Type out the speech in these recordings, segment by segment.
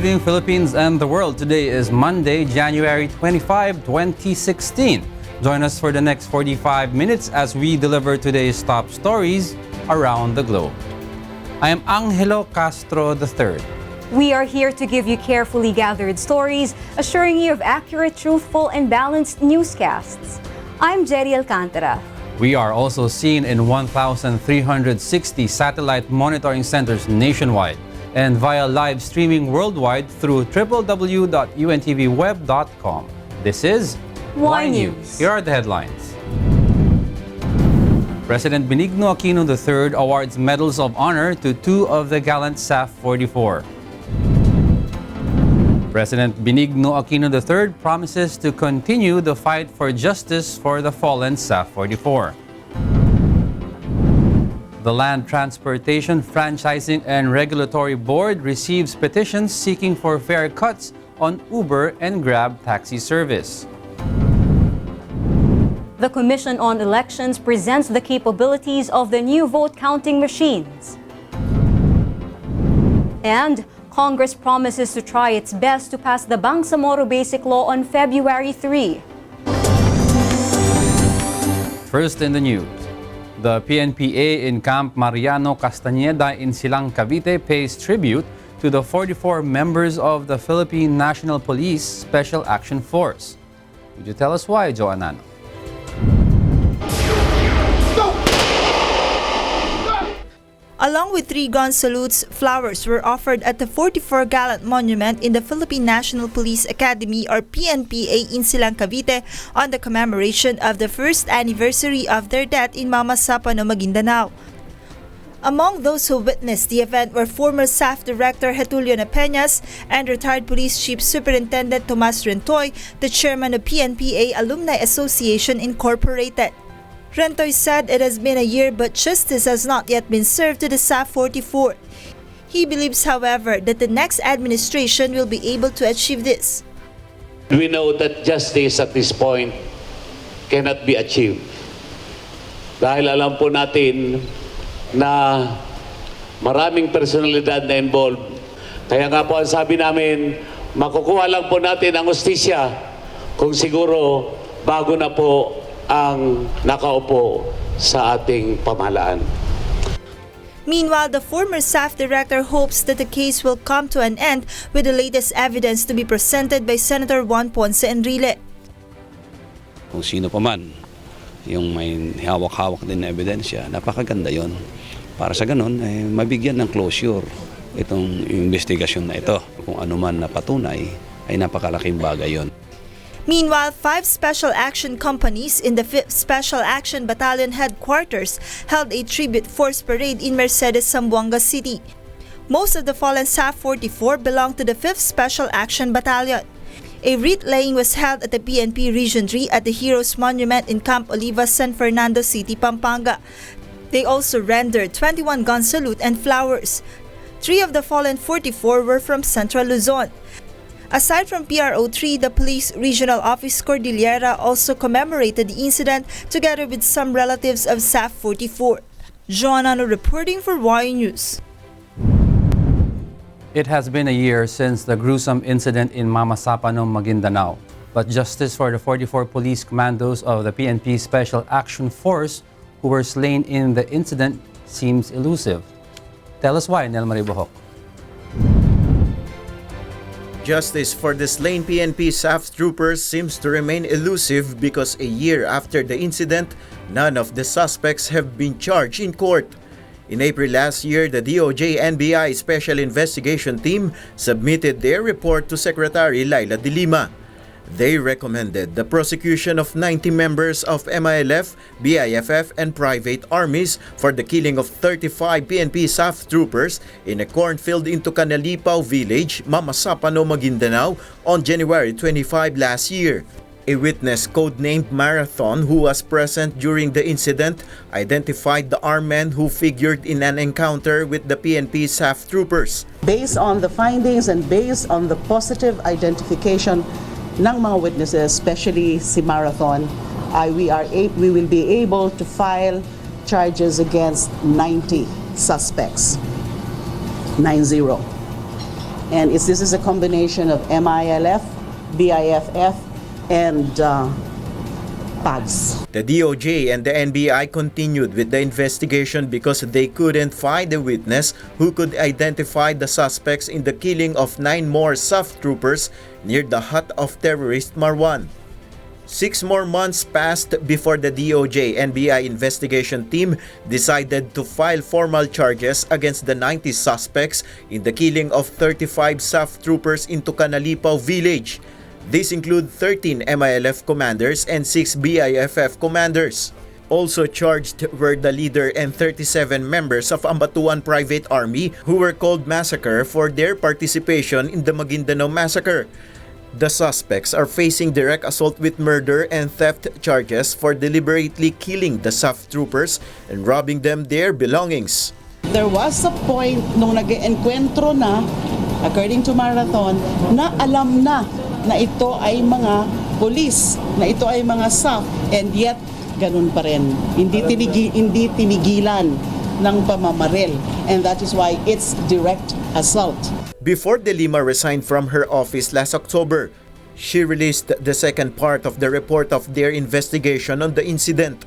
evening, Philippines and the world. Today is Monday, January 25, 2016. Join us for the next 45 minutes as we deliver today's top stories around the globe. I am Angelo Castro III. We are here to give you carefully gathered stories, assuring you of accurate, truthful, and balanced newscasts. I'm Gerry Alcantara. We are also seen in 1,360 satellite monitoring centers nationwide and via live streaming worldwide through www.untvweb.com. This is Y News. Here are the headlines. President Benigno Aquino III awards medals of honor to two of the gallant SAF 44. President Benigno Aquino III promises to continue the fight for justice for the fallen SAF 44. The Land Transportation, Franchising and Regulatory Board receives petitions seeking for fare cuts on Uber and Grab taxi service. The Commission on Elections presents the capabilities of the new vote counting machines. And Congress promises to try its best to pass the Bangsamoro Basic Law on February 3. First in the news, the PNPA in Camp Mariano Castañeda in Silang, Cavite pays tribute to the 44 members of the Philippine National Police Special Action Force. Would you tell us why, Joanano? Along with 3 gun salutes, flowers were offered at the 44 Gallant Monument in the Philippine National Police Academy or PNPA in Silang, Cavite on the commemoration of the first anniversary of their death in Mamasapano, Maguindanao. Among those who witnessed the event were former SAF Director Getulio Napeñas and retired Police Chief Superintendent Tomas Rentoy, the chairman of PNPA Alumni Association Incorporated. Rentoy said it has been a year but justice has not yet been served to the SAF 44. He believes, however, that the next administration will be able to achieve this. We know that justice at this point cannot be achieved. Dahil alam po natin na maraming personalidad na involved. Kaya nga po ang sabi namin, makukuha lang po natin ang hustisya kung siguro bago na po ang nakaupo sa ating pamahalaan. Meanwhile, the former SAF director hopes that the case will come to an end with the latest evidence to be presented by Senator Juan Ponce Enrile. Kung sino pa man yung may hawak-hawak din na ebidensya, napakaganda yon. Para sa ganun, mabigyan ng closure itong investigasyon na ito. Kung ano man na patunay, ay napakalaking bagay yon. Meanwhile, 5 special action companies in the 5th Special Action Battalion headquarters held a tribute force parade in Mercedes, Zamboanga City. Most of the fallen SAF 44 belong to the 5th Special Action Battalion. A wreath laying was held at the PNP Region 3 at the Heroes Monument in Camp Olivas, San Fernando City, Pampanga. They also rendered 21 gun salute and flowers. 3 of the fallen 44 were from Central Luzon. Aside from PRO3, the Police Regional Office Cordillera also commemorated the incident together with some relatives of SAF 44. Joanano reporting for Y News. It has been a year since the gruesome incident in Mamasapano, Maguindanao. But justice for the 44 police commandos of the PNP Special Action Force who were slain in the incident seems elusive. Tell us why, Nel Maribohok. Justice for the slain PNP SAF troopers seems to remain elusive because a year after the incident, none of the suspects have been charged in court. In April last year, the DOJ-NBI Special Investigation Team submitted their report to Secretary Laila De Lima. They recommended the prosecution of 90 members of MILF, BIFF, and private armies for the killing of 35 PNP SAF troopers in a cornfield in Tucanalipao Village, Mamasapano, Maguindanao on January 25 last year. A witness codenamed Marathon who was present during the incident identified the armed men who figured in an encounter with the PNP SAF troopers. Based on the findings and based on the positive identification ng mga witnesses, especially si Marathon, we will be able to file charges against 90 suspects. 90. And this is a combination of MILF, BIFF, and PAGS. The DOJ and the NBI continued with the investigation because they couldn't find a witness who could identify the suspects in the killing of 9 more SAF troopers near the hut of terrorist Marwan. 6 more months passed before the DOJ-NBI investigation team decided to file formal charges against the 90 suspects in the killing of 35 SAF troopers in Tucanalipao village. These include 13 MILF commanders and 6 BIFF commanders. Also charged were the leader and 37 members of Ambatuan Private Army who were called massacre for their participation in the Maguindanao massacre. The suspects are facing direct assault with murder and theft charges for deliberately killing the SAF troopers and robbing them their belongings. There was a point nung nag-enkwentro na, according to Marathon, na alam na ito ay mga polis, na ito ay mga SAF, and yet ganun pa rin. Hindi tinigilan ng pamamaril, and that is why it's direct assault. Before De Lima resigned from her office last October, she released the second part of the report of their investigation on the incident.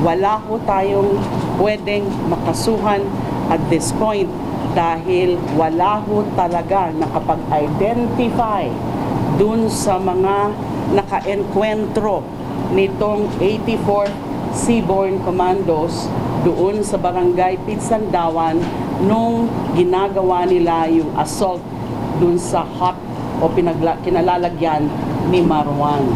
Wala ho tayong pwedeng makasuhan at this point dahil wala ho talaga nakapag-identify dun sa mga naka-enkwentro nitong 84 Seaborne Commandos doon sa barangay Pitsandawan nung ginagawa nila yung assault dun sa hut o kinalalagyan ni Marwan.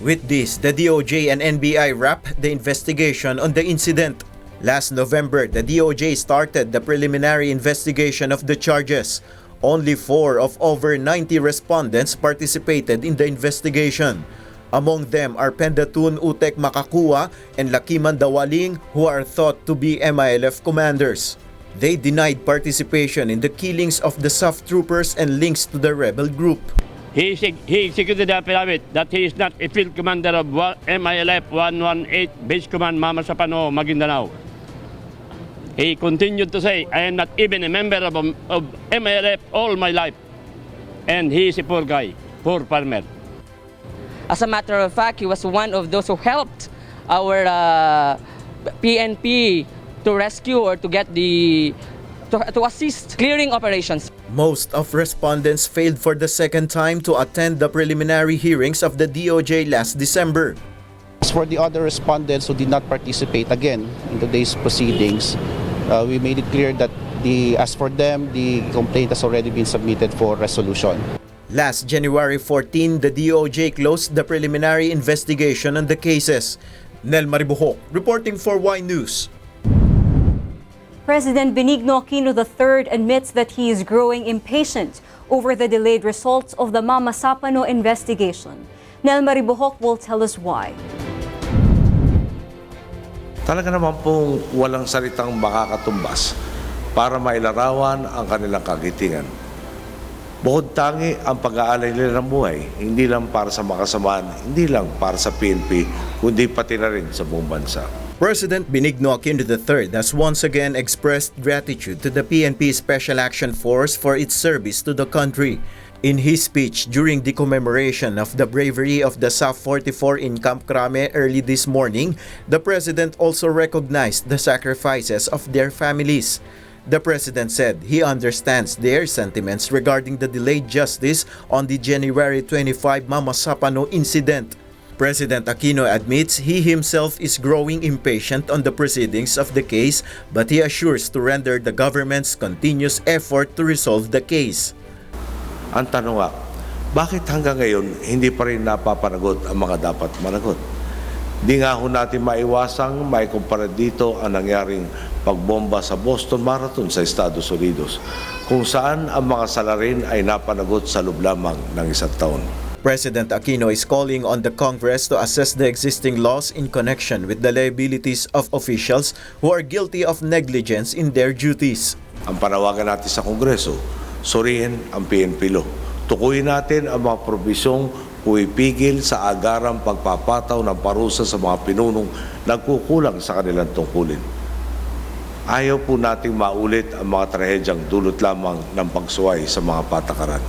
With this, the DOJ and NBI wrapped the investigation on the incident. Last November, the DOJ started the preliminary investigation of the charges. Only 4 of over 90 respondents participated in the investigation. Among them are Pendatun Utek Makakua and Lakiman Dawaling, who are thought to be MILF commanders. They denied participation in the killings of the SAF troopers and links to the rebel group. He executed the affidavit that he is not a field commander of MILF 118 Base Command Mama Sapano, Maguindanao. He continued to say, I am not even a member of MILF all my life. And he is a poor guy, poor farmer. As a matter of fact, he was one of those who helped our PNP to rescue or to get to assist clearing operations. Most of respondents failed for the second time to attend the preliminary hearings of the DOJ last December. As for the other respondents who did not participate again in today's proceedings, we made it clear that as for them, the complaint has already been submitted for resolution. Last January 14, the DOJ closed the preliminary investigation on the cases. Nel Maribuhok, reporting for Y News. President Benigno Aquino III admits that he is growing impatient over the delayed results of the Mama Sapano investigation. Nel Maribuhok will tell us why. Talaga naman pong walang salitang makakatumbas para mailarawan ang kanilang kagitingan. Bukod tangi ang pag-aalay nila ng buhay, hindi lang para sa makasamahan, hindi lang para sa PNP, kundi pati na rin sa buong bansa. President Benigno Aquino III has once again expressed gratitude to the PNP Special Action Force for its service to the country. In his speech during the commemoration of the bravery of the SAF 44 in Camp Crame early this morning, the President also recognized the sacrifices of their families. The President said he understands their sentiments regarding the delayed justice on the January 25 Mama Sapano incident. President Aquino admits he himself is growing impatient on the proceedings of the case, but he assures to render the government's continuous effort to resolve the case. Ang tanong nga, bakit hanggang ngayon hindi pa rin napapanagot ang mga dapat managot? Di nga ho natin maiwasang maikumpara dito ang nangyaring pagbomba sa Boston Marathon sa Estados Unidos, kung saan ang mga salarin ay napanagot sa loob lamang ng 1 taon. President Aquino is calling on the Congress to assess the existing laws in connection with the liabilities of officials who are guilty of negligence in their duties. Ang panawagan natin sa Kongreso, suriin ang PNP law. Tukuyin natin ang mga probisyong puipigil sa agarang pagpapataw ng parusa sa mga pinunong nagkukulang sa kanilang tungkulin. Ayaw po nating maulit ang mga trahedyang dulot lamang ng pagsuway sa mga patakaran.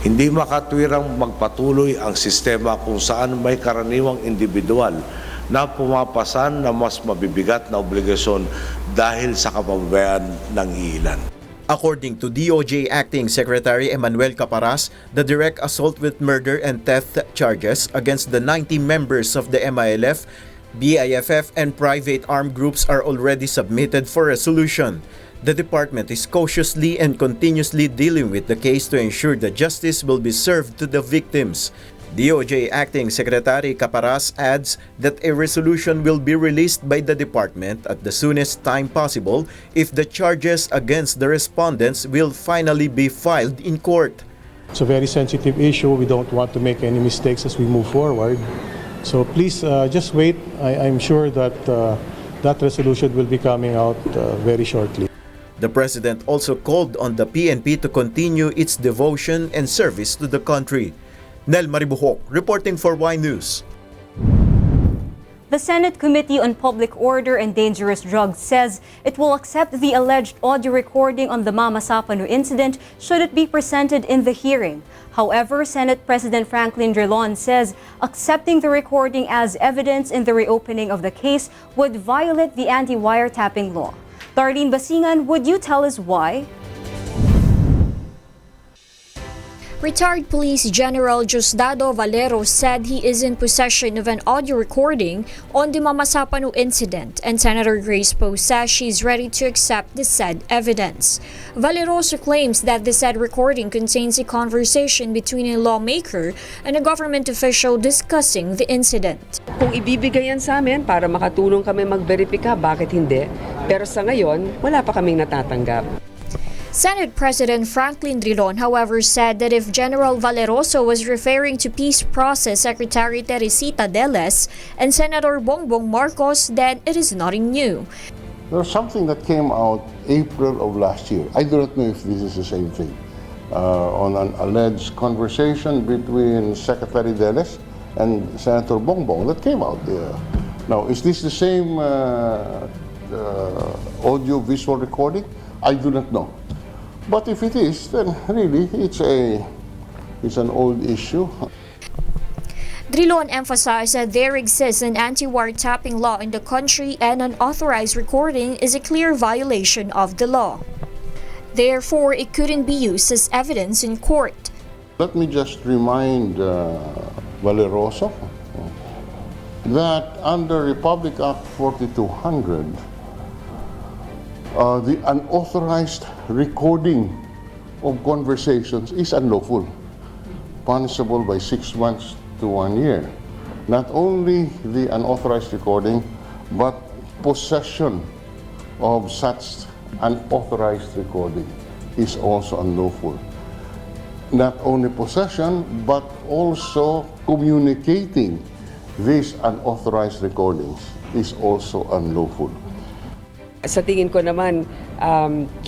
Hindi makatwirang magpatuloy ang sistema kung saan may karaniwang individual na pumapasan na mas mabibigat na obligasyon dahil sa kapabayaan ng ilan. According to DOJ Acting Secretary Emmanuel Caparas, the direct assault with murder and theft charges against the 90 members of the MILF, BIFF, and private armed groups are already submitted for resolution. The department is cautiously and continuously dealing with the case to ensure that justice will be served to the victims. DOJ Acting Secretary Caparas adds that a resolution will be released by the department at the soonest time possible if the charges against the respondents will finally be filed in court. It's a very sensitive issue. We don't want to make any mistakes as we move forward. So please just wait. I'm sure that that resolution will be coming out very shortly. The President also called on the PNP to continue its devotion and service to the country. Nel Maribuhok, reporting for Y News. The Senate Committee on Public Order and Dangerous Drugs says it will accept the alleged audio recording on the Mama Sapano incident should it be presented in the hearing. However, Senate President Franklin Drilon says accepting the recording as evidence in the reopening of the case would violate the anti-wiretapping law. Darlene Basingan, would you tell us why? Retired Police General Diosdado Valero said he is in possession of an audio recording on the Mama Sapano incident, and Senator Grace Poe says she's ready to accept the said evidence. Valero also claims that the said recording contains a conversation between a lawmaker and a government official discussing the incident. Kung ibibigay yan sa amin para makatulong kami mag-verifika, bakit hindi? Pero sa ngayon, wala pa kaming natatanggap. Senate President Franklin Drilon, however, said that if General Valeroso was referring to Peace Process Secretary Teresita Deles and Senator Bongbong Marcos, then it is nothing new. There's something that came out April of last year. I do not know if this is the same thing. On an alleged conversation between Secretary Deles and Senator Bongbong that came out there. Now, is this the same audio-visual recording? I do not know. But if it is, then really it's an old issue. Drilon emphasized that there exists an anti-wiretapping law in the country and unauthorized recording is a clear violation of the law. Therefore, it couldn't be used as evidence in court. Let me just remind Valeroso that under Republic Act 4200, the unauthorized recording of conversations is unlawful, punishable by 6 months to 1 year. Not only the unauthorized recording, but possession of such unauthorized recording is also unlawful. Not only possession, but also communicating these unauthorized recordings is also unlawful. Sa tingin ko naman,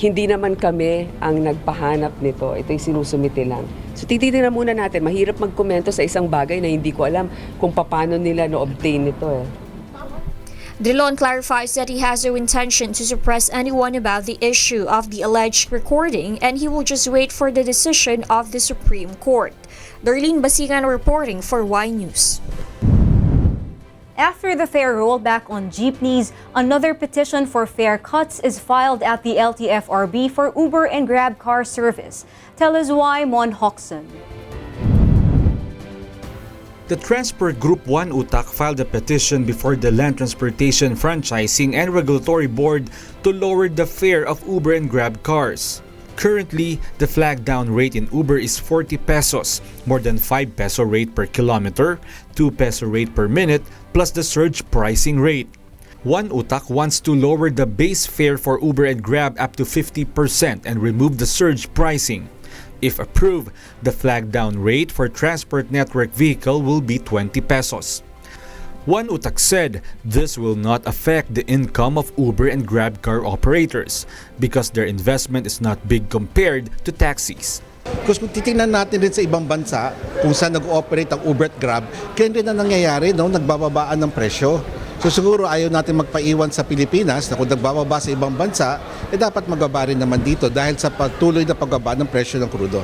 hindi naman kami ang nagpahanap nito. Ito'y sinusumite lang. So titignan muna natin, mahirap magkomento sa isang bagay na hindi ko alam kung paano nila na-obtain ito. Drilon clarifies that he has no intention to suppress anyone about the issue of the alleged recording and he will just wait for the decision of the Supreme Court. Darlene Basingan reporting for Y News. After the fare rollback on jeepneys, another petition for fare cuts is filed at the LTFRB for Uber and Grab car service. Tell us why, Mon Hoxon. The Transport Group 1 UTAC filed a petition before the Land Transportation Franchising and Regulatory Board to lower the fare of Uber and Grab cars. Currently, the flag down rate in Uber is 40 pesos, more than 5 peso rate per kilometer, 2 peso rate per minute, plus the surge pricing rate. One UTAC wants to lower the base fare for Uber and Grab up to 50% and remove the surge pricing. If approved, the flag down rate for transport network vehicle will be 20 pesos. One UTAC said this will not affect the income of Uber and Grab car operators because their investment is not big compared to taxis. Because kung titingnan natin rin sa ibang bansa kung saan nag-ooperate ang Uber at Grab, kaya rin na nangyayari, no? Nagbababaan ng presyo. So siguro ayaw natin magpaiwan sa Pilipinas na kung nagbababa sa ibang bansa, dapat magbaba rin naman dito dahil sa patuloy na pagbaba ng presyo ng krudo.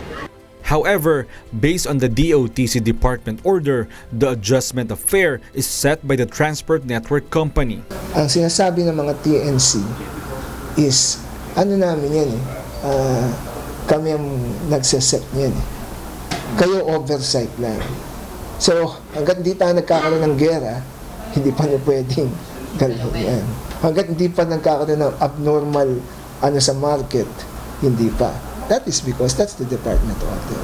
However, based on the DOTC department order, the adjustment of fare is set by the Transport Network Company. Ang sinasabi ng mga TNC is, ano namin yan kami ang nagsaset niyan Kayo oversight lang. So, hanggat hindi tayo nagkakaroon ng gera, hindi pa na pwedeng galawin yan. Hanggat hindi pa nagkakaroon ng abnormal sa market, hindi pa. That is because that's the department order.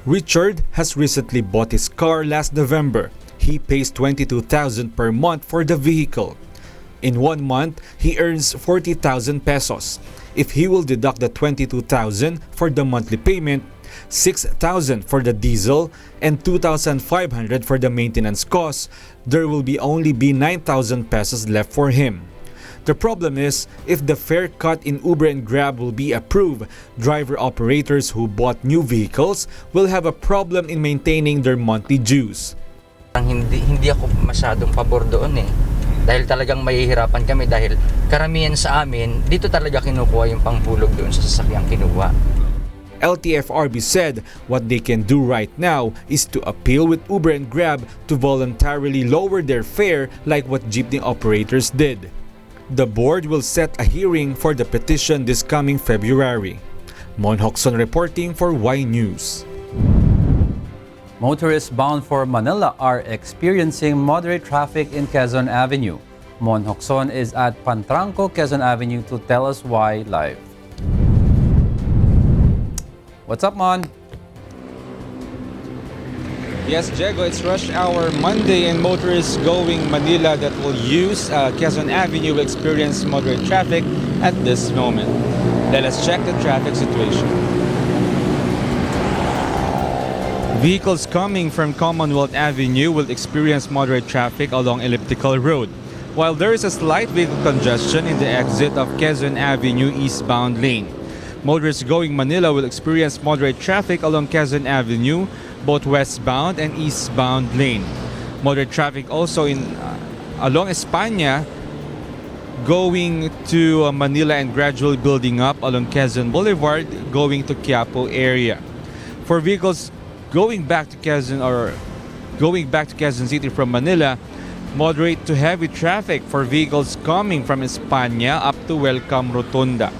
Richard has recently bought his car last November. He pays 22,000 per month for the vehicle. In 1 month, he earns 40,000 pesos. If he will deduct the 22,000 for the monthly payment, 6,000 for the diesel, and 2,500 for the maintenance costs, there will only be 9,000 pesos left for him. The problem is, if the fare cut in Uber and Grab will be approved, driver operators who bought new vehicles will have a problem in maintaining their monthly dues. Hindi ako masyadong pabor doon Dahil talagang mahihirapan kami dahil karamihan sa amin, dito talaga kinukuha yung panghulog doon sa sasakyang kinuha. LTFRB said what they can do right now is to appeal with Uber and Grab to voluntarily lower their fare like what jeepney operators did. The board will set a hearing for the petition this coming February. Mon Hokson reporting for Y News. Motorists bound for Manila are experiencing moderate traffic in Quezon Avenue. Mon Hokson is at Pantranco, Quezon Avenue to tell us why live. What's up, Mon? Yes, Diego, it's rush hour Monday and motorists going Manila that will use Quezon Avenue will experience moderate traffic at this moment. Let us check the traffic situation. Vehicles coming from Commonwealth Avenue will experience moderate traffic along Elliptical Road, while there is a slight vehicle congestion in the exit of Quezon Avenue eastbound lane. Motorists going Manila will experience moderate traffic along Quezon Avenue, both westbound and eastbound lane. Moderate traffic also along España going to Manila and gradually building up along Quezon Boulevard going to Quiapo area. For vehicles going back to Quezon City from Manila, moderate to heavy traffic for vehicles coming from España up to Welcome Rotunda.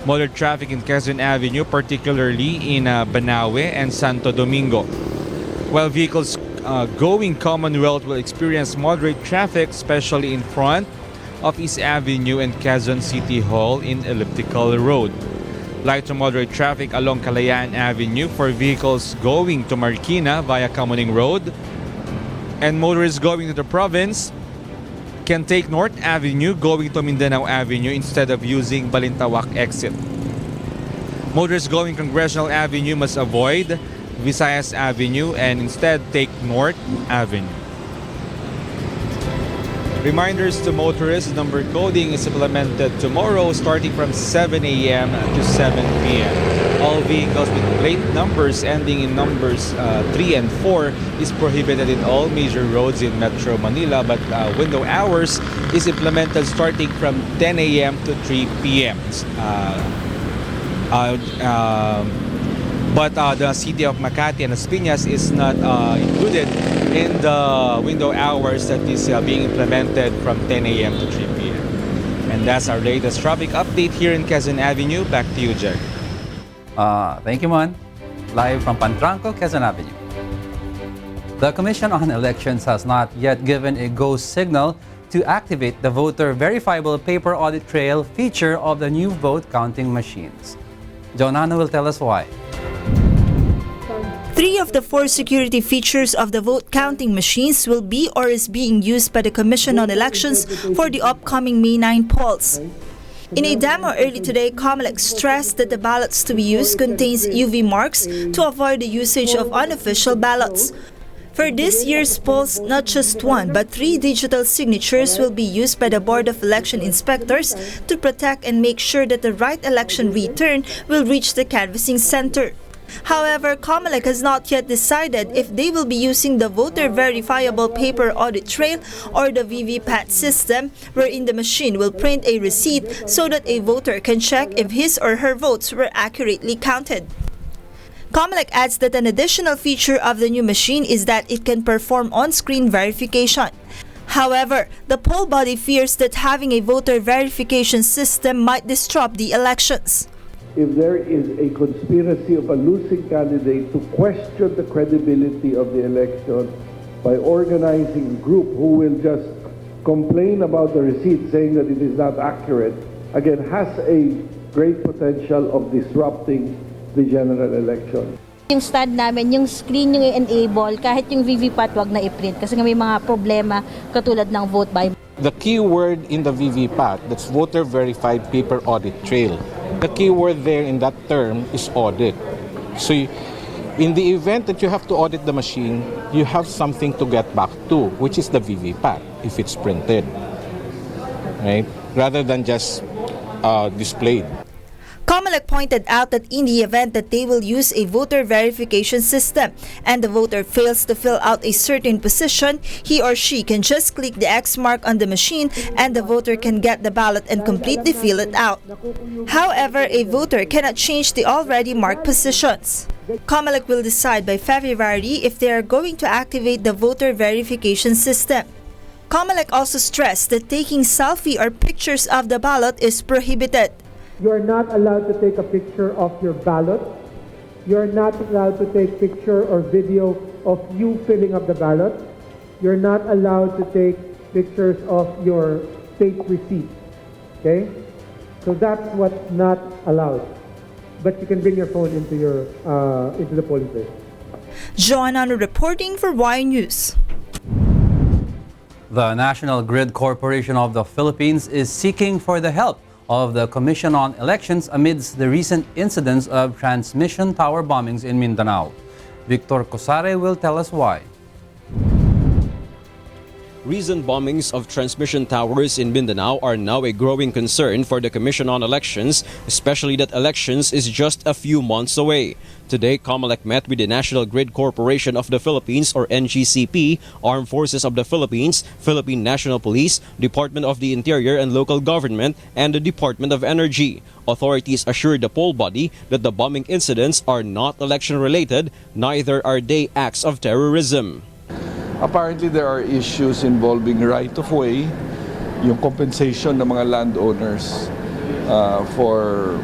Moderate traffic in Quezon Avenue, particularly in Banawe and Santo Domingo. While vehicles going Commonwealth will experience moderate traffic, especially in front of East Avenue and Quezon City Hall in Elliptical Road. Light to moderate traffic along Kalayaan Avenue for vehicles going to Marikina via Kamuning Road. And motorists going to the province can take North Avenue going to Mindanao Avenue instead of using Balintawak exit. Motorists going Congressional Avenue must avoid Visayas Avenue and instead take North Avenue. Reminders to motorists, number coding is implemented tomorrow starting from 7 a.m. to 7 p.m. All vehicles with plate numbers ending in numbers 3 and 4 is prohibited in all major roads in Metro Manila, but window hours is implemented starting from 10 a.m. to 3 p.m. But the city of Makati and Las Piñas is not included in the window hours that is being implemented from 10 a.m. to 3 p.m. And that's our latest traffic update here in Quezon Avenue. Back to you, Gerry. Thank you, Mon. Live from Pantranco, Quezon Avenue. The Commission on Elections has not yet given a go signal to activate the voter verifiable paper audit trail feature of the new vote counting machines. Jonano will tell us why. 3 of the 4 security features of the vote counting machines will be or is being used by the Commission on Elections for the upcoming May 9 polls. In a demo early today, COMELEC stressed that the ballots to be used contains UV marks to avoid the usage of unofficial ballots. For this year's polls, not just 1 but 3 digital signatures will be used by the Board of Election Inspectors to protect and make sure that the right election return will reach the canvassing center. However, COMELEC has not yet decided if they will be using the voter verifiable paper audit trail or the VVPAT system, wherein the machine will print a receipt so that a voter can check if his or her votes were accurately counted. COMELEC adds that an additional feature of the new machine is that it can perform on-screen verification. However, the poll body fears that having a voter verification system might disrupt the elections. If there is a conspiracy of a losing candidate to question the credibility of the election by organizing a group who will just complain about the receipt saying that it is not accurate, again, has a great potential of disrupting the general election. Yung stand namin, yung screen yung i-enable, kahit yung VVPAT wag na i-print kasi may mga problema katulad ng vote by. The key word in the VVPAT, that's voter verified paper audit trail. The key word there in that term is audit. So in the event that you have to audit the machine, you have something to get back to, which is the VVPAT, if it's printed, right? Rather than just displayed. COMELEC pointed out that in the event that they will use a voter verification system and the voter fails to fill out a certain position, he or she can just click the X mark on the machine and the voter can get the ballot and completely fill it out. However, a voter cannot change the already marked positions. COMELEC will decide by February if they are going to activate the voter verification system. COMELEC also stressed that taking selfie or pictures of the ballot is prohibited. You are not allowed to take a picture of your ballot. You are not allowed to take picture or video of you filling up the ballot. You're not allowed to take pictures of your state receipt. Okay? So that's what's not allowed. But you can bring your phone into the polling place. Joanna reporting for Y News. The National Grid Corporation of the Philippines is seeking for the help of the Commission on Elections amidst the recent incidents of transmission tower bombings in Mindanao. Victor Cosare will tell us why. Recent bombings of transmission towers in Mindanao are now a growing concern for the Commission on Elections, especially that elections is just a few months away. Today, COMELEC met with the National Grid Corporation of the Philippines or NGCP, Armed Forces of the Philippines, Philippine National Police, Department of the Interior and Local Government, and the Department of Energy. Authorities assured the poll body that the bombing incidents are not election-related, neither are they acts of terrorism. Apparently, there are issues involving right-of-way, yung compensation ng mga landowners for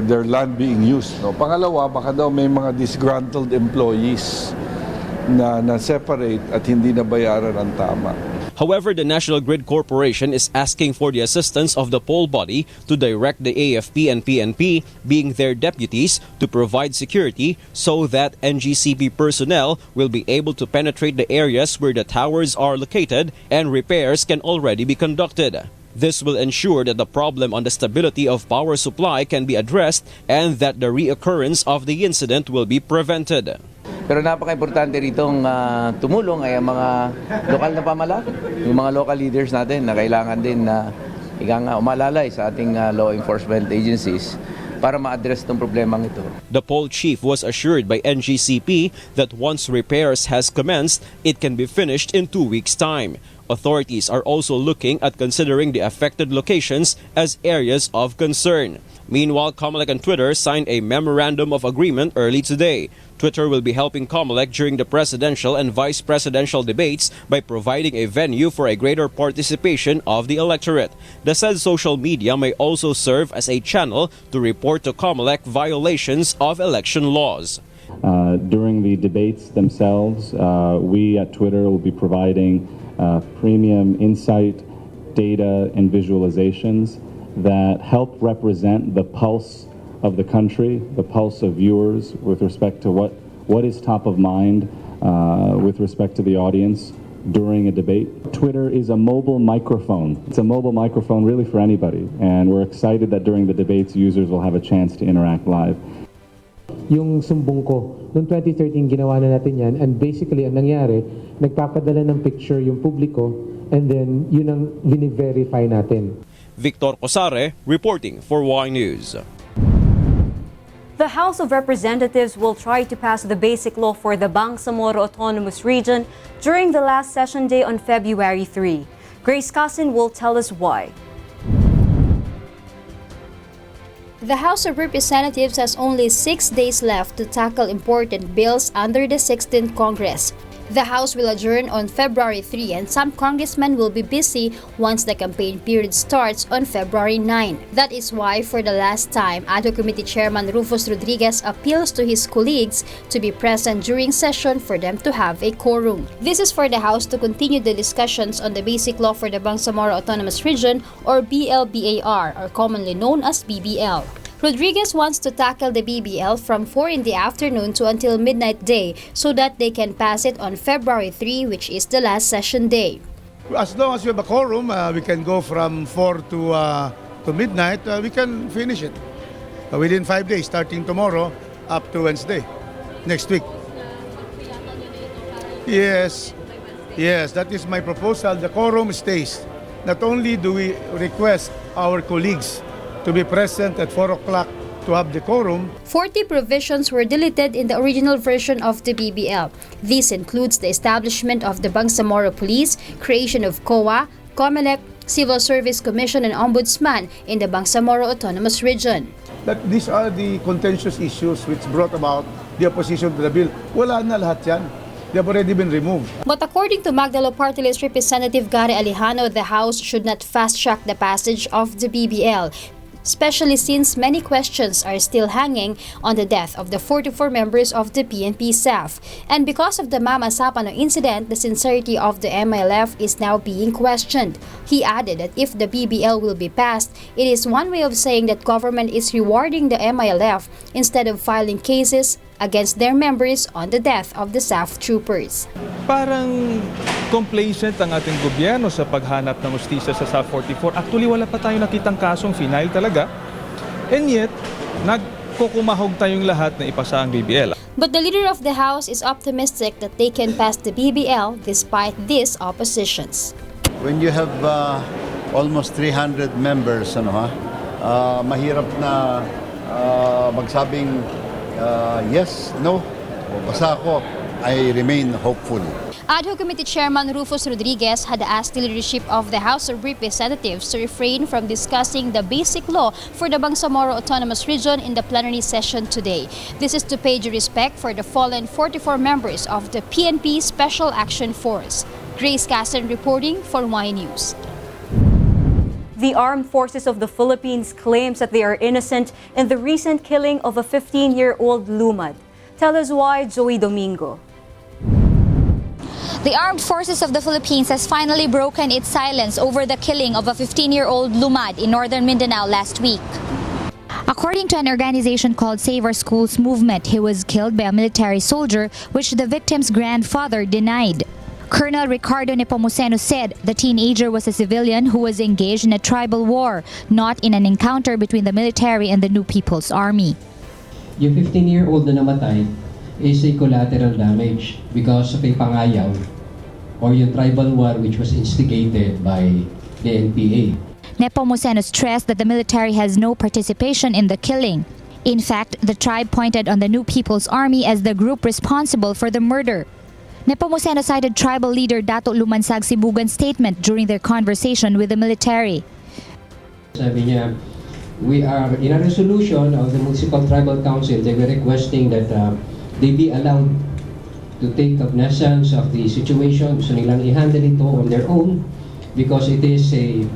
their land being used. No? Pangalawa, baka daw may mga disgruntled employees na separate at hindi nabayaran ng tama. However, the National Grid Corporation is asking for the assistance of the poll body to direct the AFP and PNP, being their deputies, to provide security so that NGCP personnel will be able to penetrate the areas where the towers are located and repairs can already be conducted. This will ensure that the problem on the stability of power supply can be addressed and that the reoccurrence of the incident will be prevented. Pero napaka-importante ritong tumulong ay ang mga lokal na pamahalaan, yung mga local leaders natin na kailangan din na umalalay sa ating law enforcement agencies para ma-address itong problemang ito. The poll chief was assured by NGCP that once repairs has commenced, it can be finished in 2 weeks' time. Authorities are also looking at considering the affected locations as areas of concern. Meanwhile, COMELEC and Twitter signed a memorandum of agreement early today. Twitter will be helping COMELEC during the presidential and vice presidential debates by providing a venue for a greater participation of the electorate. The said social media may also serve as a channel to report to COMELEC violations of election laws. During the debates themselves, we at Twitter will be providing premium insight, data, and visualizations that help represent the pulse of the country, the pulse of viewers with respect to what is top of mind with respect to the audience during a debate. Twitter is a mobile microphone. It's a mobile microphone really for anybody, and we're excited that during the debates, users will have a chance to interact live. Yung sumbong ko, noong 2013 ginawa na natin yan, and basically ang nangyari, nagpapadala ng picture yung publiko, and then yun ang vini-verify natin. Victor Cosare reporting for Y News. The House of Representatives will try to pass the basic law for the Bangsamoro Autonomous Region during the last session day on February 3. Grace Casin will tell us why. The House of Representatives has only 6 days left to tackle important bills under the 16th Congress. The House will adjourn on February 3 and some congressmen will be busy once the campaign period starts on February 9. That is why, for the last time, Ad hoc Committee Chairman Rufus Rodriguez appeals to his colleagues to be present during session for them to have a quorum. This is for the House to continue the discussions on the basic law for the Bangsamoro Autonomous Region, or BLBAR, or commonly known as BBL. Rodriguez wants to tackle the BBL from 4 in the afternoon to until midnight day so that they can pass it on February 3, which is the last session day. As long as we have a quorum, we can go from 4 to midnight, we can finish it within 5 days, starting tomorrow up to Wednesday, next week. Yes, that is my proposal. The quorum stays. Not only do we request our colleagues to be present at 4 o'clock to have the quorum. 40 provisions were deleted in the original version of the BBL. This includes the establishment of the Bangsamoro Police, creation of COA, COMELEC, Civil Service Commission and Ombudsman in the Bangsamoro Autonomous Region. That these are the contentious issues which brought about the opposition to the bill. Wala na lahat yan. They have already been removed. But according to Magdalo Party List Representative Gerry Alejano, the House should not fast-track the passage of the BBL, especially since many questions are still hanging on the death of the 44 members of the PNP staff. And because of the Mama Sapano incident, the sincerity of the MILF is now being questioned. He added that if the BBL will be passed, it is one way of saying that government is rewarding the MILF instead of filing cases against their members on the death of the staff troopers. Parang complacent ang ating gobyerno sa paghanap ng hustisya sa SAF 44. Actually, wala pa tayong nakitang kasong final talaga. And yet, nagkukumahog tayong lahat na ipasa ang BBL. But the leader of the House is optimistic that they can pass the BBL despite these oppositions. When you have almost 300 members, mahirap na magsabing yes, no, basta ako, I remain hopeful. Ad hoc Committee Chairman Rufus Rodriguez had asked the leadership of the House of Representatives to refrain from discussing the basic law for the Bangsamoro Autonomous Region in the plenary session today. This is to pay due respect for the fallen 44 members of the PNP Special Action Force. Grace Casin reporting for Y News. The Armed Forces of the Philippines claims that they are innocent in the recent killing of a 15-year-old lumad. Tell us why, Joey Domingo. The Armed Forces of the Philippines has finally broken its silence over the killing of a 15-year-old lumad in northern Mindanao last week. According to an organization called Save Our Schools Movement, he was killed by a military soldier, which the victim's grandfather denied. Colonel Ricardo Nepomuceno said the teenager was a civilian who was engaged in a tribal war, not in an encounter between the military and the New People's Army. Yung 15-year-old na namatay is a collateral damage because of a pangayaw or yung tribal war which was instigated by the NPA. Nepomuceno stressed that the military has no participation in the killing. In fact, the tribe pointed on the New People's Army as the group responsible for the murder. Nepomuceno cited tribal leader Dato Lumansag Sibugan's statement during their conversation with the military. Sabi niya, we are in a resolution of the Municipal Tribal Council, they were requesting that they be allowed to take cognizance of the situation. Gusto nilang i-handle ito on their own because it is a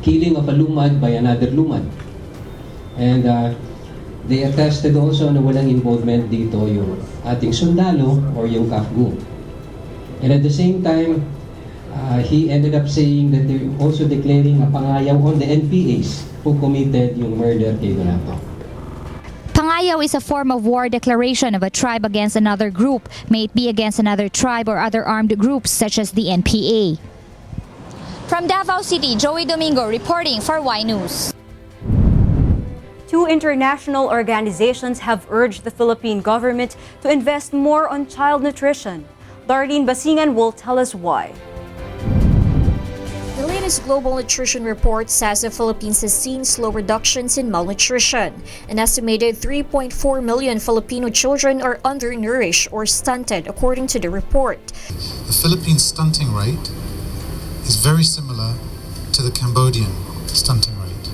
killing of a lumad by another lumad. And they attested also na walang involvement dito yung ating sundalo or yung kafgu. And at the same time, he ended up saying that they're also declaring a pangayaw on the NPAs who committed yung murder kay Donato. Pangayaw is a form of war declaration of a tribe against another group, may it be against another tribe or other armed groups such as the NPA. From Davao City, Joey Domingo reporting for Y News. Two international organizations have urged the Philippine government to invest more on child nutrition. Darlene Basingan will tell us why. The latest Global Nutrition Report says the Philippines has seen slow reductions in malnutrition. An estimated 3.4 million Filipino children are undernourished or stunted, according to the report. The Philippine stunting rate is very similar to the Cambodian stunting rate,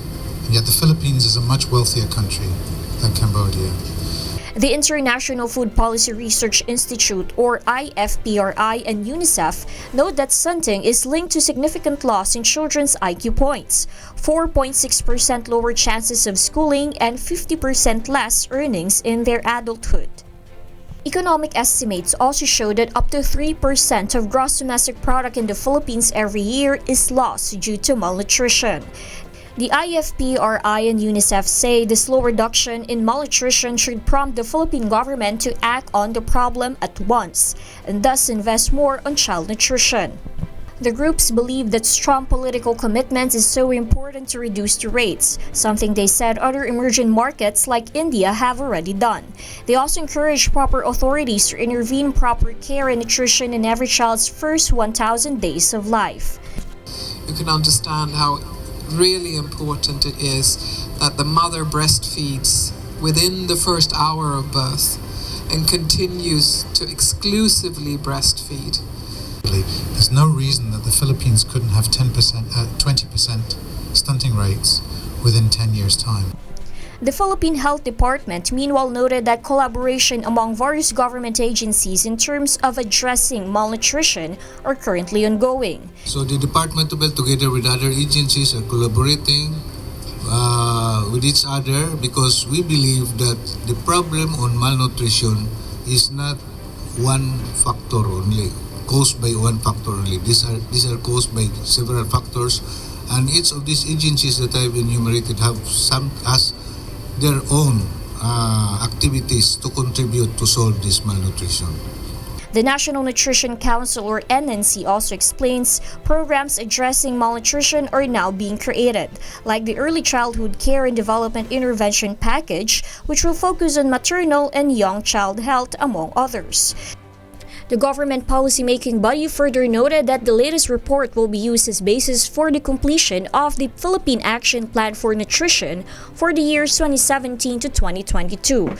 and yet the Philippines is a much wealthier country than Cambodia. The International Food Policy Research Institute, or IFPRI, and UNICEF note that stunting is linked to significant loss in children's IQ points, 4.6% lower chances of schooling, and 50% less earnings in their adulthood. Economic estimates also show that up to 3% of gross domestic product in the Philippines every year is lost due to malnutrition. The IFPRI and UNICEF say the slow reduction in malnutrition should prompt the Philippine government to act on the problem at once and thus invest more on child nutrition. The groups believe that strong political commitment is so important to reduce the rates, something they said other emerging markets like India have already done. They also encourage proper authorities to intervene proper care and nutrition in every child's first 1,000 days of life. You can understand how really important it is that the mother breastfeeds within the first hour of birth and continues to exclusively breastfeed. There's no reason that the Philippines couldn't have 20% stunting rates within 10 years' time. The Philippine Health Department meanwhile noted that collaboration among various government agencies in terms of addressing malnutrition are currently ongoing. So the Department of Health together with other agencies are collaborating with each other because we believe that the problem on malnutrition is not one factor only, caused by one factor only. These are caused by several factors, and each of these agencies that I've enumerated have their own activities to contribute to solve this malnutrition. The National Nutrition Council, or NNC, also explains programs addressing malnutrition are now being created, like the Early Childhood Care and Development Intervention Package, which will focus on maternal and young child health, among others. The government policymaking body further noted that the latest report will be used as basis for the completion of the Philippine Action Plan for Nutrition for the years 2017 to 2022.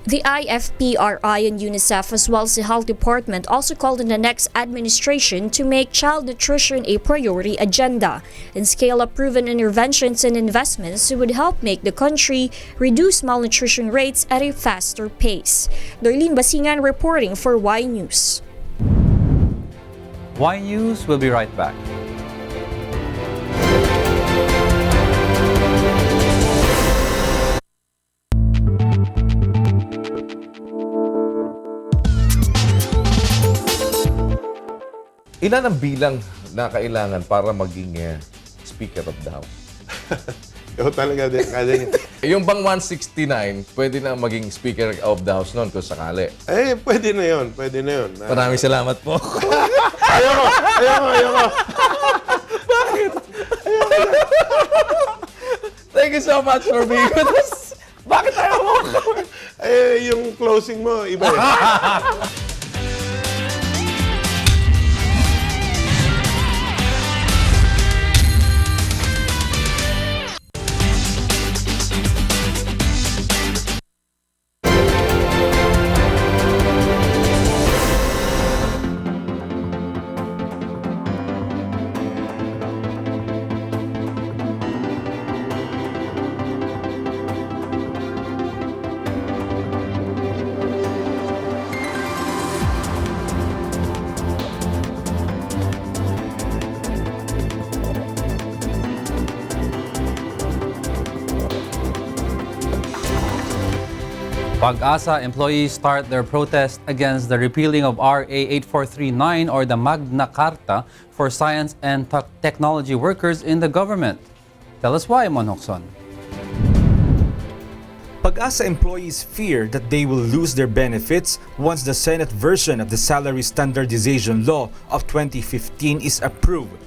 The IFPRI and UNICEF, as well as the Health Department, also called on the next administration to make child nutrition a priority agenda and scale up proven interventions and investments that would help make the country reduce malnutrition rates at a faster pace. Darlene Basingan reporting for Y News. Y News will be right back. Ilan ang bilang na kailangan para maging Speaker of the House? Ikaw talaga din. Yung bang 169, pwede na maging Speaker of the House noon kung sakali? Pwede na yun. Maraming salamat po. Ayoko. Bakit? Thank you so much for being with us. Bakit ayaw mo? Yung closing mo, iba eh. Pag-asa employees start their protest against the repealing of RA 8439 or the Magna Carta for science and technology workers in the government. Tell us why, Monhokson. Pag-asa employees fear that they will lose their benefits once the Senate version of the Salary Standardization Law of 2015 is approved.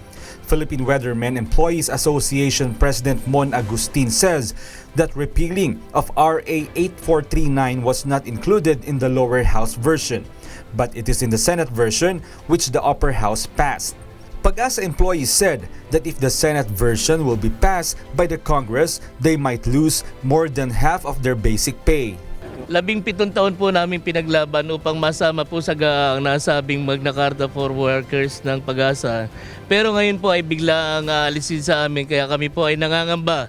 Philippine Weathermen Employees Association President Mon Agustin says that repealing of RA 8439 was not included in the lower house version, but it is in the Senate version which the upper house passed. Pag-asa employees said that if the Senate version will be passed by the Congress, they might lose more than half of their basic pay. 17 taon po namin pinaglaban upang masama po sa ang nasabing Magna Carta for Workers ng Pag-asa. Pero ngayon po ay biglang aalisin sa amin kaya kami po ay nangangamba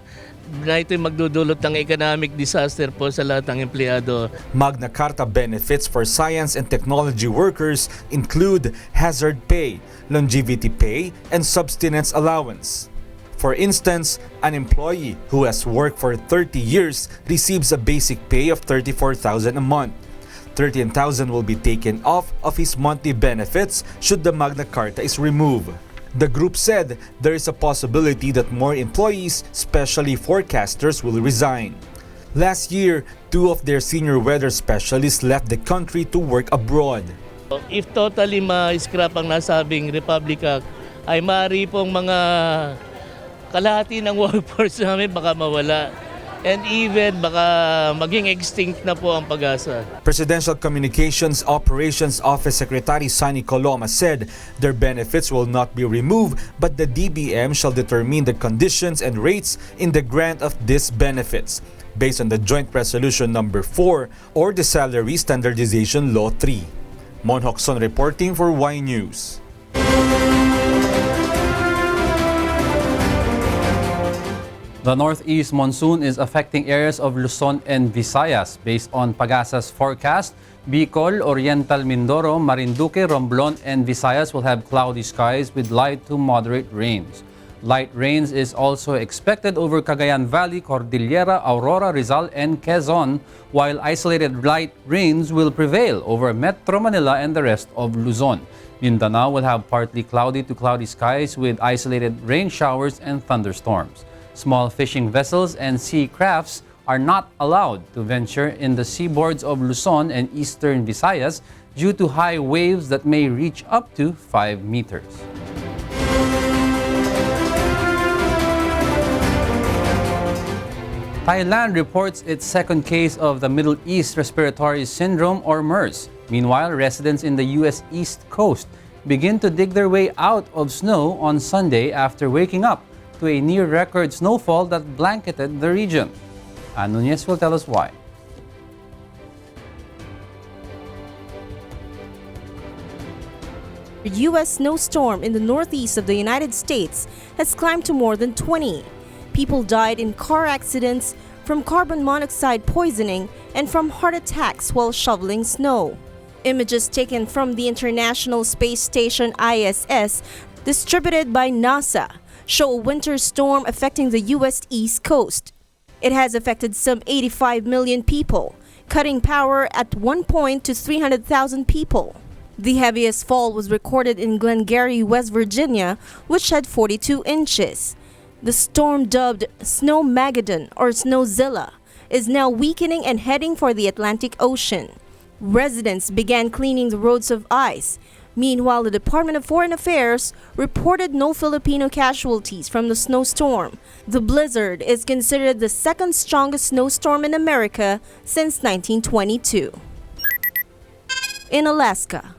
na ito'y magdudulot ng economic disaster po sa lahat ng empleyado. Magna Carta benefits for science and technology workers include hazard pay, longevity pay, and subsistence allowance. For instance, an employee who has worked for 30 years receives a basic pay of 34,000 a month. 13,000 will be taken off of his monthly benefits should the Magna Carta is removed. The group said there is a possibility that more employees, especially forecasters, will resign. Last year, 2 of their senior weather specialists left the country to work abroad. If totally ma-scrap ang nasabing Republic Act, ay maaari pong mga kalahati ng workforce namin baka mawala. And even baka maging extinct na po ang Pag-asa. Presidential Communications Operations Office Secretary Sunny Coloma said their benefits will not be removed, but the DBM shall determine the conditions and rates in the grant of these benefits based on the Joint Resolution Number 4 or the Salary Standardization Law 3. Mon Hokson reporting for Y News. The northeast monsoon is affecting areas of Luzon and Visayas. Based on Pag-asa's forecast, Bicol, Oriental Mindoro, Marinduque, Romblon, and Visayas will have cloudy skies with light to moderate rains. Light rains is also expected over Cagayan Valley, Cordillera, Aurora, Rizal, and Quezon, while isolated light rains will prevail over Metro Manila and the rest of Luzon. Mindanao will have partly cloudy to cloudy skies with isolated rain showers and thunderstorms. Small fishing vessels and sea crafts are not allowed to venture in the seaboards of Luzon and eastern Visayas due to high waves that may reach up to 5 meters. Thailand reports its second case of the Middle East Respiratory Syndrome or MERS. Meanwhile, residents in the U.S. East Coast begin to dig their way out of snow on Sunday after waking up to a near-record snowfall that blanketed the region. Ann Nunez will tell us why. A U.S. snowstorm in the northeast of the United States has climbed to more than 20. People died in car accidents, from carbon monoxide poisoning, and from heart attacks while shoveling snow. Images taken from the International Space Station ISS, distributed by NASA, show a winter storm affecting the U.S. East Coast. It has affected some 85 million people, cutting power at one point to 300,000 people. The heaviest fall was recorded in Gerry, West Virginia, which had 42 inches. The storm, dubbed Snowmageddon or Snowzilla, is now weakening and heading for the Atlantic Ocean. Residents began cleaning the roads of ice. Meanwhile, the Department of Foreign Affairs reported no Filipino casualties from the snowstorm. The blizzard is considered the second strongest snowstorm in America since 1922. In Alaska,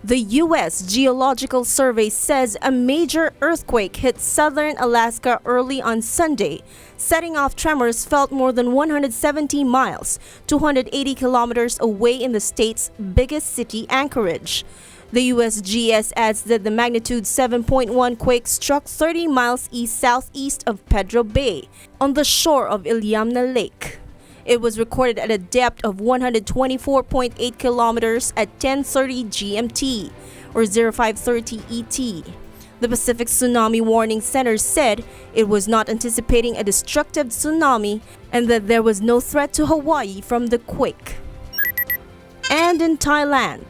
the U.S. Geological Survey says a major earthquake hit southern Alaska early on Sunday, setting off tremors felt more than 170 miles, 280 kilometers away in the state's biggest city, Anchorage. The USGS adds that the magnitude 7.1 quake struck 30 miles east-southeast of Pedro Bay, on the shore of Iliamna Lake. It was recorded at a depth of 124.8 kilometers at 10:30 GMT, or 0530 ET. The Pacific Tsunami Warning Center said it was not anticipating a destructive tsunami and that there was no threat to Hawaii from the quake. And in Thailand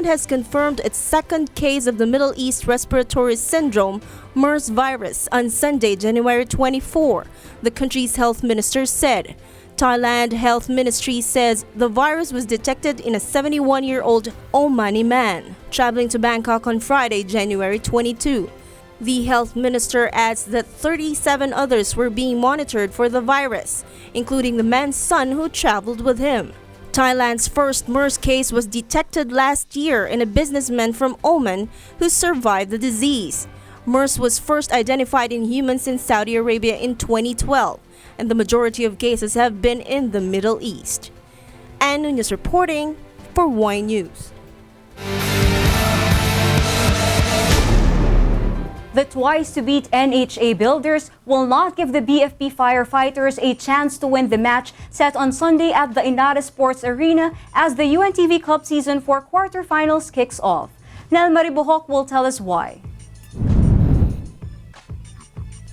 has confirmed its second case of the Middle East Respiratory Syndrome, MERS virus, on Sunday, January 24, the country's health minister said. Thailand Health Ministry says the virus was detected in a 71-year-old Omani man traveling to Bangkok on Friday, January 22. The health minister adds that 37 others were being monitored for the virus, including the man's son who traveled with him. Thailand's first MERS case was detected last year in a businessman from Oman who survived the disease. MERS was first identified in humans in Saudi Arabia in 2012, and the majority of cases have been in the Middle East. Ann Nunez reporting for Y News. The twice-to-beat NHA Builders will not give the BFP Firefighters a chance to win the match set on Sunday at the Inara Sports Arena as the UNTV Cup Season 4 quarterfinals kicks off. Nel Maribuhok will tell us why.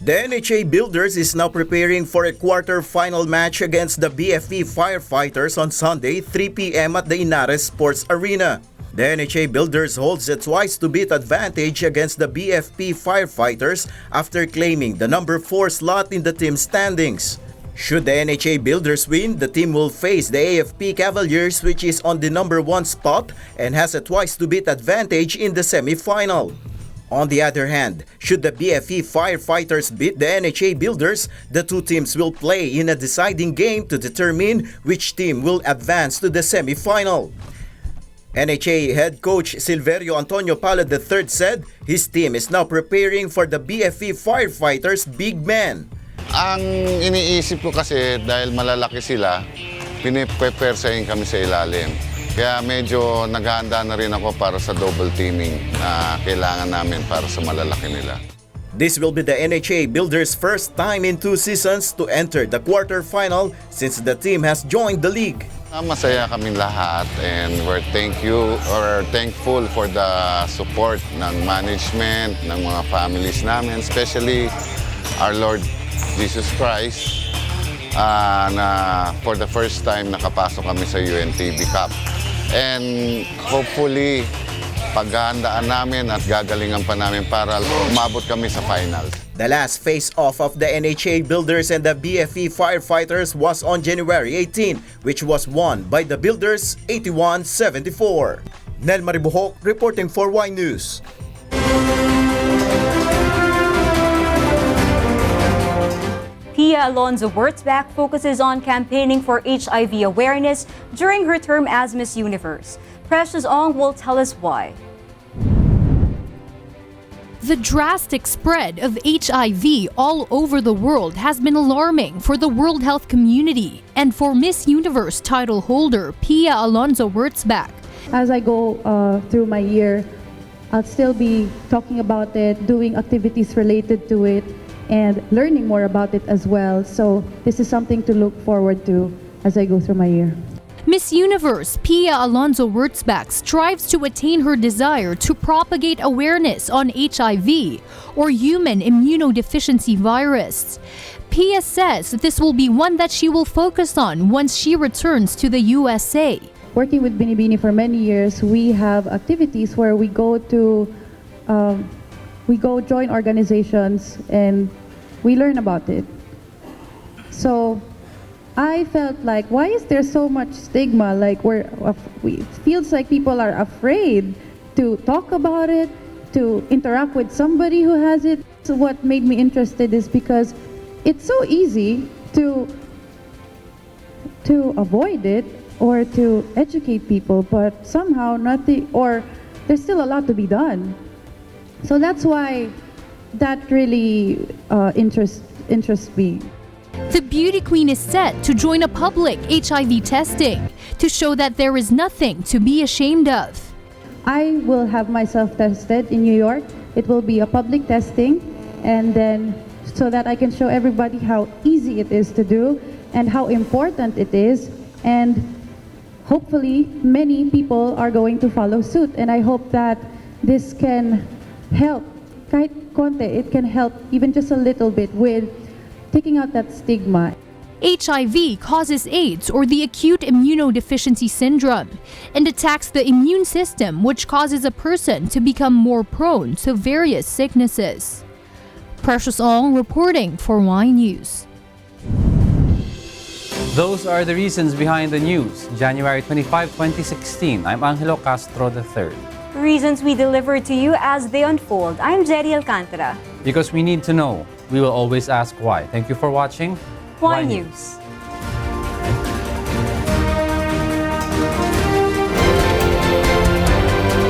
The NHA Builders is now preparing for a quarter-final match against the BFP Firefighters on Sunday, 3 p.m. at the Inara Sports Arena. The NHA Builders holds a twice-to-beat advantage against the BFP Firefighters after claiming the number 4 slot in the team standings. Should the NHA Builders win, the team will face the AFP Cavaliers, which is on the number 1 spot and has a twice-to-beat advantage in the semi-final. On the other hand, should the BFP Firefighters beat the NHA Builders, the two teams will play in a deciding game to determine which team will advance to the semi-final. NHA head coach Silverio Antonio Pala III said his team is now preparing for the BFP Firefighters big men. Ang iniisip ko kasi dahil malalaki sila, piniprepersahin kami sa ilalim. Kaya medyo naghahanda na rin ako para sa double teaming na kailangan namin para sa malalaki nila. This will be the NHA Builders' first time in 2 seasons to enter the quarterfinal since the team has joined the league. Masaya kaming lahat and we're thankful for the support ng management, ng mga families namin, especially our Lord Jesus Christ na for the first time nakapasok kami sa UNTV Cup. And hopefully, paghahandaan namin at gagalingan pa namin para umabot kami sa finals. The last face-off of the NHA Builders and the BFP Firefighters was on January 18, which was won by the Builders 81-74. Nel Maribuhok reporting for Y News. Pia Alonso-Wurtzbach focuses on campaigning for HIV awareness during her term as Miss Universe. Precious Ong will tell us why. The drastic spread of HIV all over the world has been alarming for the World Health community and for Miss Universe title holder Pia Alonso-Wurtzbach. As I go through my year, I'll still be talking about it, doing activities related to it, and learning more about it as well. So this is something to look forward to as I go through my year. Miss Universe Pia Alonso-Wurtzbach strives to attain her desire to propagate awareness on HIV, or human immunodeficiency virus. Pia says this will be one that she will focus on once she returns to the USA. Working with Binibini for many years, we have activities where we go join organizations and we learn about it. So I felt like, why is there so much stigma? Like it feels like people are afraid to talk about it, to interact with somebody who has it. So what made me interested is because it's so easy to avoid it or to educate people, but somehow nothing, or there's still a lot to be done. So that's why that really interests me. The beauty queen is set to join a public HIV testing to show that there is nothing to be ashamed of. I will have myself tested in New York. It will be a public testing, and then so that I can show everybody how easy it is to do and how important it is, and hopefully many people are going to follow suit, and I hope that this can help, kahit konti, it can help even just a little bit with taking out that stigma. HIV causes AIDS, or the acute immunodeficiency syndrome, and attacks the immune system, which causes a person to become more prone to various sicknesses. Precious Ong reporting for Y News. Those are the reasons behind the news. January 25, 2016. I'm Angelo Castro III. Reasons we delivered to you as they unfold. I'm Gerry Alcantara. Because we need to know. We will always ask why. Thank you for watching Y News.